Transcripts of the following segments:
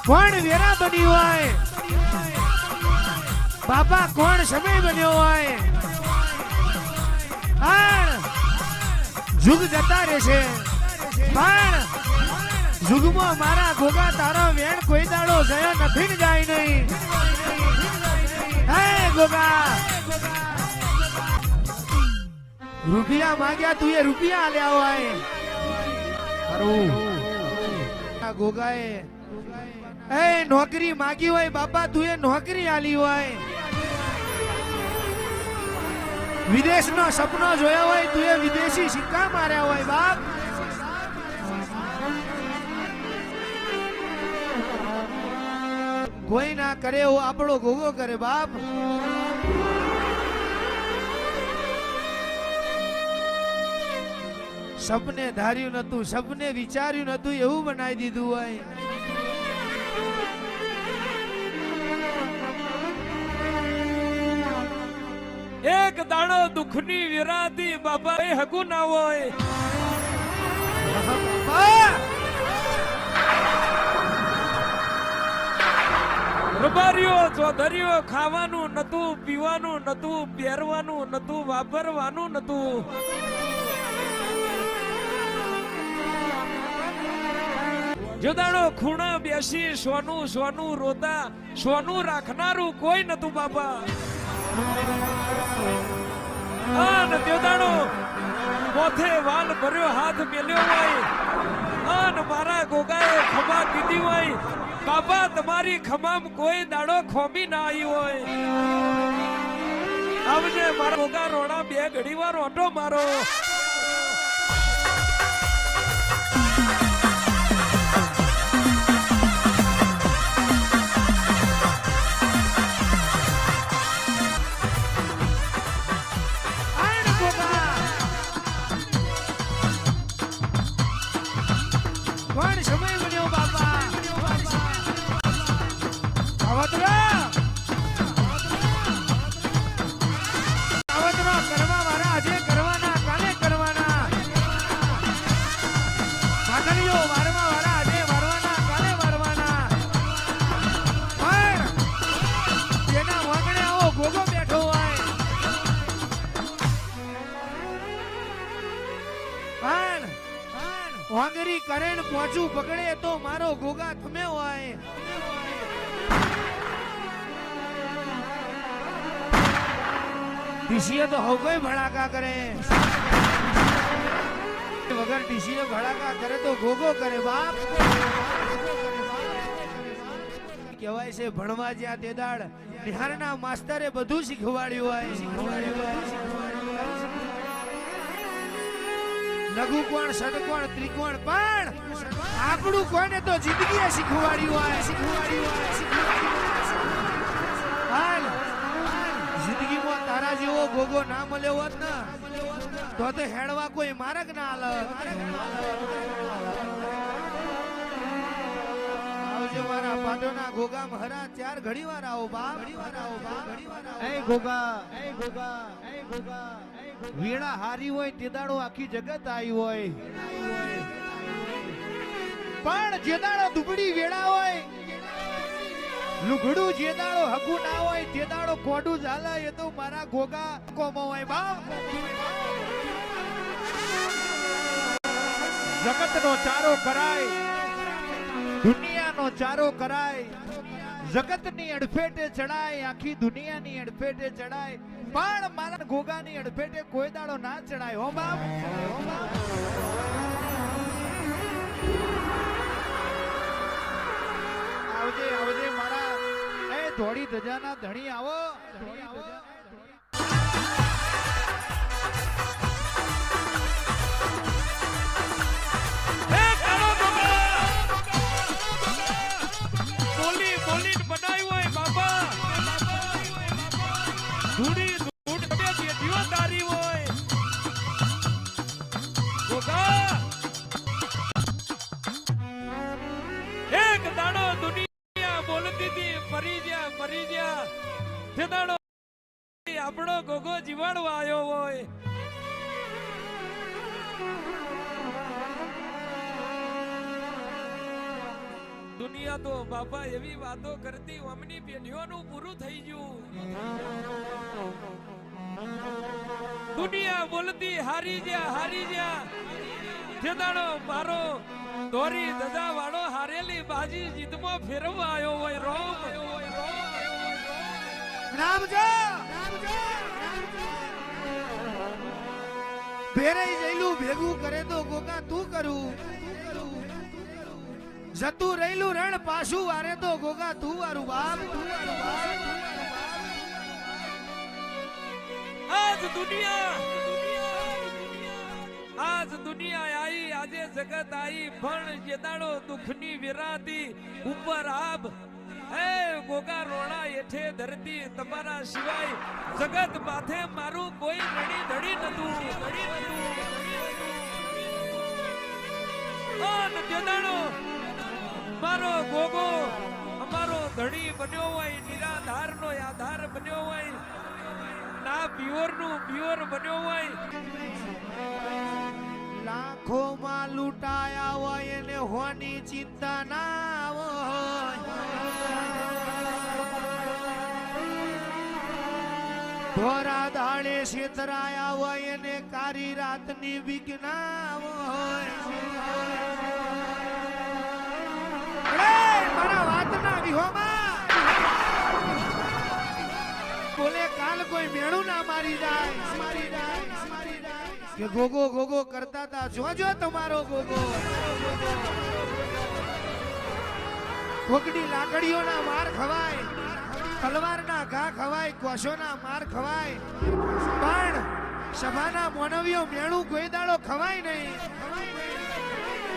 કોણ વેરા બની હોય, બાપા કોણ સમય બન્યો હોય, જુગ જતા રહેશે પણ જુગમાં મારા ગોગા તારો વેણ કોઈ દાડો જયો નથી ને જાય નહીં. હે ગોગા રૂપિયા માંગ્યા તું એ રૂપિયા આલ્યા હોય. ગોગાએ નોકરી માંગી હોય બાપા તું એ નોકરી આલી હોય. વિદેશનો સપનો જોયો હોય તું એ વિદેશી સિક્કા માર્યા હોય બાપ. કોઈ ના કરે એવો આપણો ગોગો કરે બાપ. સપને ધાર્યું નતું, સપને વિચાર્યું નતું એવું બનાવી દીધું હોય. એક દાડો દુઃખની વિરાતી બાપા એ હગુ ના હોય. રબારીઓ ચોધરીઓ ખાવાનું નતું, પીવાનું નતું, પહેરવાનું નતું, વાપરવાનું નતું. જોદાડો ખૂણા બેસી સોનું સોનું રોતા, સોનું રાખનારું કોઈ નતું બાપા. જોદાડો મોથે વાલ ભર્યો હાથ મેલ્યો હોય અને મારા ગોગાએ ખમા દીધી હોય બાપા. તમારી ખમામ કોઈ દાડો ખોમી ના આવી હોય. આવજે મારા ગોગા રોડા બે ઘડી વાર ઓટો મારો. કોણ સમય બન્યો બાપા. કરવા મારા આજે કરવાના કાલે કરવાના. માથલીઓ વારવા વાળા આજે વારવાના કાલે વારવાના. પણ જેના વાગણે આવો ગોગો બેઠો હોય પણ વાંગરી કરેણ પહોંચું પકડે તો મારો ગોગા થમે હોય. ટીસીએ તો હવ કોઈ ભડાકા કરે વગર ટીસીએ ભડાકા કરે તો ગોગો કરે બાપ. કહેવાય છે ભણવા જ્યાં તે દાડ નિહારના માસ્તરે બધું શીખવાડ્યું હોય. લઘુ કોણ ષટકોણ ત્રિકોણ પણ આપણું કોને તો જિંદગીએ શીખવાડ્યું હોય. જિંદગીમાં તારા જેવો ગોગો ના મળ્યો હોત ને તો હેડવા કોઈ માર્ગ ના હાલત. આવજો મારા પાટોના ગોગા મહારાજ ચાર ઘડી વાર આવો બાપ. એ ગોગા વીણા હારી હોય તે દાડો આખી જગત આવી હોય પણ જે દાડો દુબળી વેળા હોય લુગડું જે દાડો હગું ના હોય તે દાડો કોડું ચાલે એ તો મારા ગોગા કોમો હોય બાપ. જગતનો ચારો કરાય, દુનિયાનો ચારો કરાય, જગતની અડફેટે ચડાય, આખી દુનિયાની અડફેટે ચડાય પણ મારા ગોગાની અડફેટે કોઈ દાડો ના ચડાય હો બાપ. આવજે આવજે મારા એ ધોળી ધજાના ધણી આવો. બોલી બોલી બનાવ્યું હોય બાપા. ધૂળી ધૂળ બે દીવો તારી હોય ગોગા. એક દાડો દુનિયા બોલતી હતી મરી જા તે દાડો આપણો ગોગો જીવાડવા આવ્યો હોય. દુનિયા તો બાપા એવી વાતો કરતી અમની પેઢીઓનું પૂરું થઈ ગયું. દુનિયા બોલતી હારી જા જેદાડો મારો દોરી દજા વાળો હારેલી બાજી જીતમાં ફેરવવા આવ્યો હોય રોમ. રામજો ભેરાઈ જઈલું ભેગું કરે તો ગોગા તું કરું, જતું રહેલું રણ પાછું વારે તો ગોગા તું વારું બાપ. આજ દુનિયા આઈ, આજે જગત આઈ, પણ જેદાડો દુખની વિરાતી ઉપર આબ હે ગોગા રોણા એઠે ધરતી તમારા સિવાય જગત માથે મારું કોઈ રડી ધડી નતું. જેદાડો મારો ગોગો અમારો ધડી બન્યો હોય, નિરાધાર નો આધાર બન્યો હોય, ના પ્યોર નું પ્યોર બન્યો હોય. લાખો માં લૂંટાયા હોય એને હોની ચિંતા ના હોય, ધોરા દાડે છેતરાયા હોય એને કારી રાતની બીક ના હોય. મારા વાતના વિહોમાં બોલે કાલ કોઈ મેળું ના મારી જાય કે ગોગો ગોગો કરતા તા જોજો તમારો ગોગો. કોકડી લાકડીઓના માર ખવાય, તલવારના ઘા ખવાય, કોશોના માર ખવાય, પણ સભાના મોનવીઓ મેણું કોઈ દાડો ખવાય નહીં.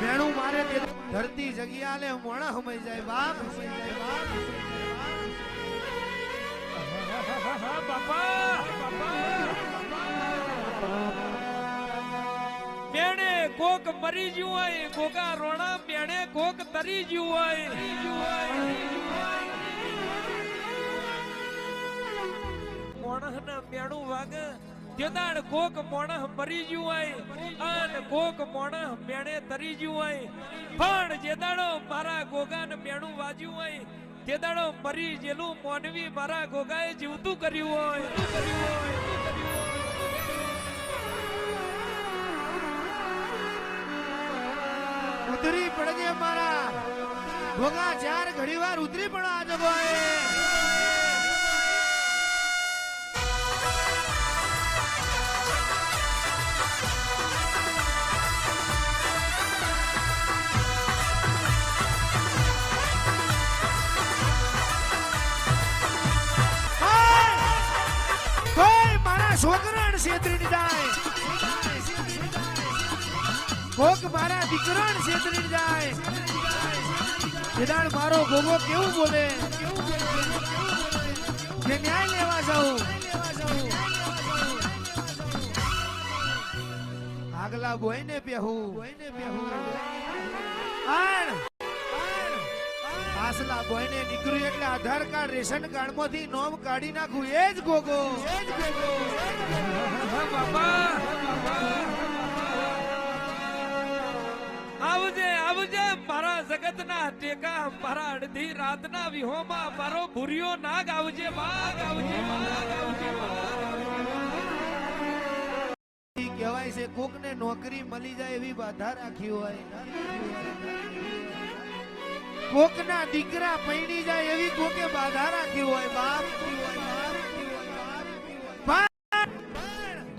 મેણું મારે તે ધરતી જગ્યા લે મોણા હમાઈ જાય બાપ. મેણે કોક મરી ગયું હોય, ગોગા રોણા મેણે કોક તરી ગયું હોય. મોણહના મેણું વાગે જેદાડ કોક મોણહ મરી ગયું હોય અને કોક મોણહ મેણે તરી ગયું હોય, પણ જેદાડો મારા ગોગાને મેણું વાજ્યું હોય જેદાડો મરી જેલું મોનવી મારા ગોગાએ જીવતું કર્યું હોય. ઉતરી પડજે મારા ભોગા, ચાર ઘડી વાર ઉતરી પડો આ જગોએ. કોઈ મારા છોકરાને છેતરી જાય, કોક મારા દીકરાને છેતરી જાય, જેદાડ મારો ગોગો કેવું બોલે કે ન્યાય લેવા જાઉં. આગલા બોયને બેહું, પાછલા બોયને નીકળ્યું એટલે આધાર કાર્ડ રેશન કાર્ડ માંથી નોમ કાઢી નાખું એ જ ગોગો. આવજે મારા જગતના ટેકા, મારા અડધી રાતના વિહોમાં મારો ભૂરિયો નાગ આવજે બાગ, આવજે બાગ, આવજે બાગ. કહેવાય છે કોકને નોકરી મળી જાય એવી બાધા રાખી હોય, કોકના દીકરા પૈણી જાય એવી કોકે બાધા રાખી હોય બાપ.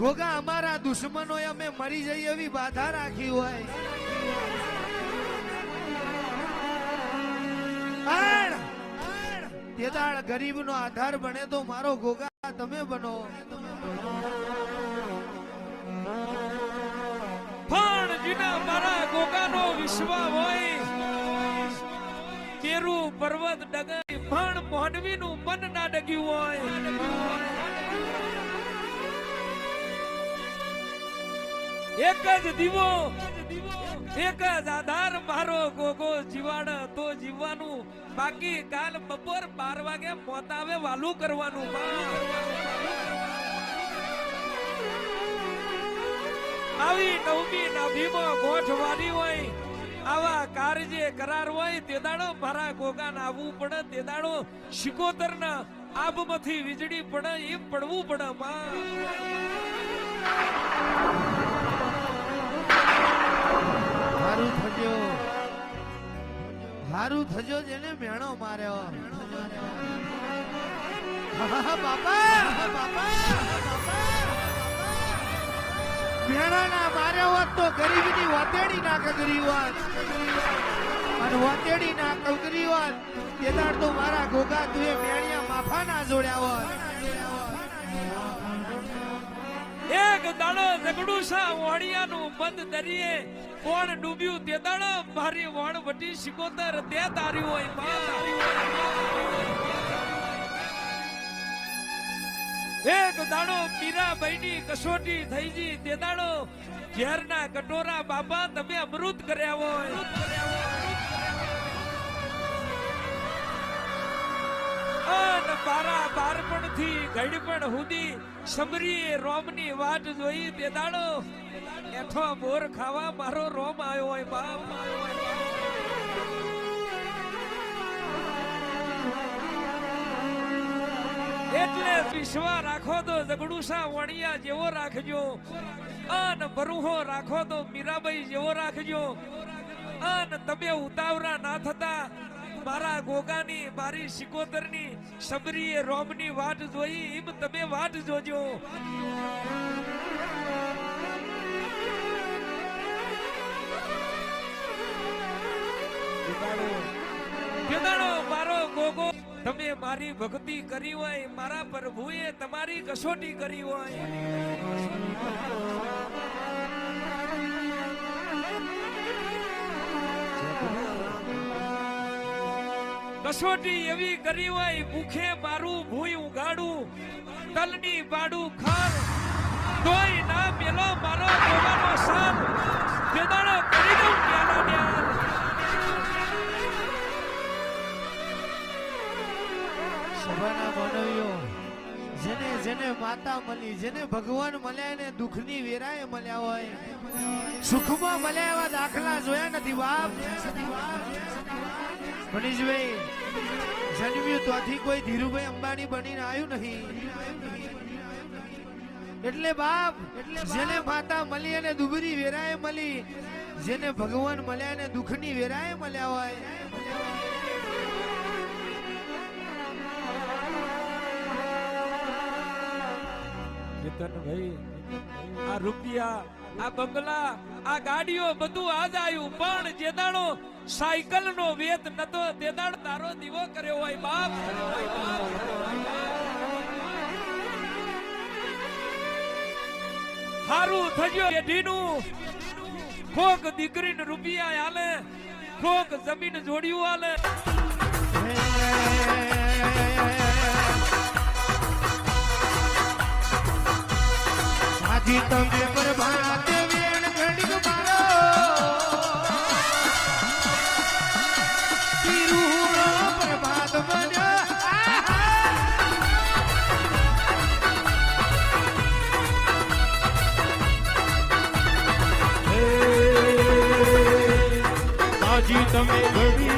ગોગા અમારા દુશ્મનો અમે મરી જઈએ એવી બાધા રાખી હોય. તેદાળ ગરીબ નો આધાર બને તો મારો ગોગા તમે બનો. પણ જીના મારા ગોગાનો વિશ્વાસ હોય, કેરું પર્વત ડગાય પણ મોનવીનું મન ના ડગ્યું હોય. એક જ દીવો, એક જ આધાર મારો ગોગો જીવાડ તો જીવવાનું, બાકી કાલ બપોર 12 વાગે મોતાવે વાલું કરવાનું. આવી નવમી નાભીમાં ગોઠ વાળી હોય, આવા કાર્ય જે કરાર હોય તે દાડો મારા ગોગાને આવવું પડે તે દાડો શિકોતર ના આબમાંથી વીજળી પડે એમ પડવું પડે માં હારું થજો જેને મેણો માર્યો બાપા મેણા ના માર્યો હોત તો ગરીબની વાતેડી ના કગરી હોત અને વાતેડી ના કગરી હોત તે દાડ તો મારા ગોગા તુએ મેણિયા માફા ના જોડ્યા હોત એક દાડો જગડુસા વાડિયાનું બંધ દરિયે કોણ ડૂબ્યું તે દાડો મારી વણ વટી શિકોતર તે તાર્યું હોય એક દાડો મીરાબાઈની કસોટી થઈ જી તે દાડો ઝેરના કટોરા બાપા તમે અમૃત કર્યા હોય અન બારા બારપણથી ઘડપણ હુદી સમરીએ રોમની વાટ જોઈ તે દાડો એઠો બોર ખાવા મારો રોમ આવ્યો હોય બાપ એટલે વિશ્વા રાખો તો જગડુસા વણિયા જેવો રાખજો અન બરુહો રાખો તો મીરાબાઈ જેવો રાખજો અન તમે ઉતાવળા ના થતા મારા ગોગાની મારી શિકોતરની સબરીએ રોમની વાટ જોઈ એમ તમે વાટ જોજો કેદાડો મારો ગોગો તમે મારી ભક્તિ કરી હોય મારા પ્રભુએ તમારી કસોટી કરી હોય કસોટી એવી કરી હોય ભૂખે મારું ભૂઈ ઉગાડું તલની બાડું ખાર તોય ના પેલો મારો ગોવાનો સાથ કેદાડો કરી દઉં પ્યાલા ન્યાલ સભાના માનવીઓ જેને જેને માતા મળી જેને ભગવાન મળ્યા એને દુઃખની વેરાએ મળ્યા હોય સુખમાં મળ્યા એવા દાખલા જોયા નથી બાપ મનીષભાઈ જન્મ્યું ત્યાંથી કોઈ ધીરુભાઈ અંબાણી બનીને આવ્યું નહીં એટલે બાપ જેને માતા મળી અને દુબરી વેરાએ મળી જેને ભગવાન મળ્યા અને દુઃખની વેરાએ મળ્યા હોય ભાઈ આ રૂપિયા આ બંગલા આ ગાડીઓ બધું આજ આવ્યું પણ જે દાડો સાયકલ નો વેત નતો તે દાડ તારો દીવો કર્યો હોય બાપ હારું થયો પેઢીનું કોક દીકરીને રૂપિયા આલે કોક જમીન જોડ્યું આલે આજી તમે પ્રભાત વેણ ઘડીક મારો તિરુનો પ્રભાત બન્યો આજી તમે ઘડી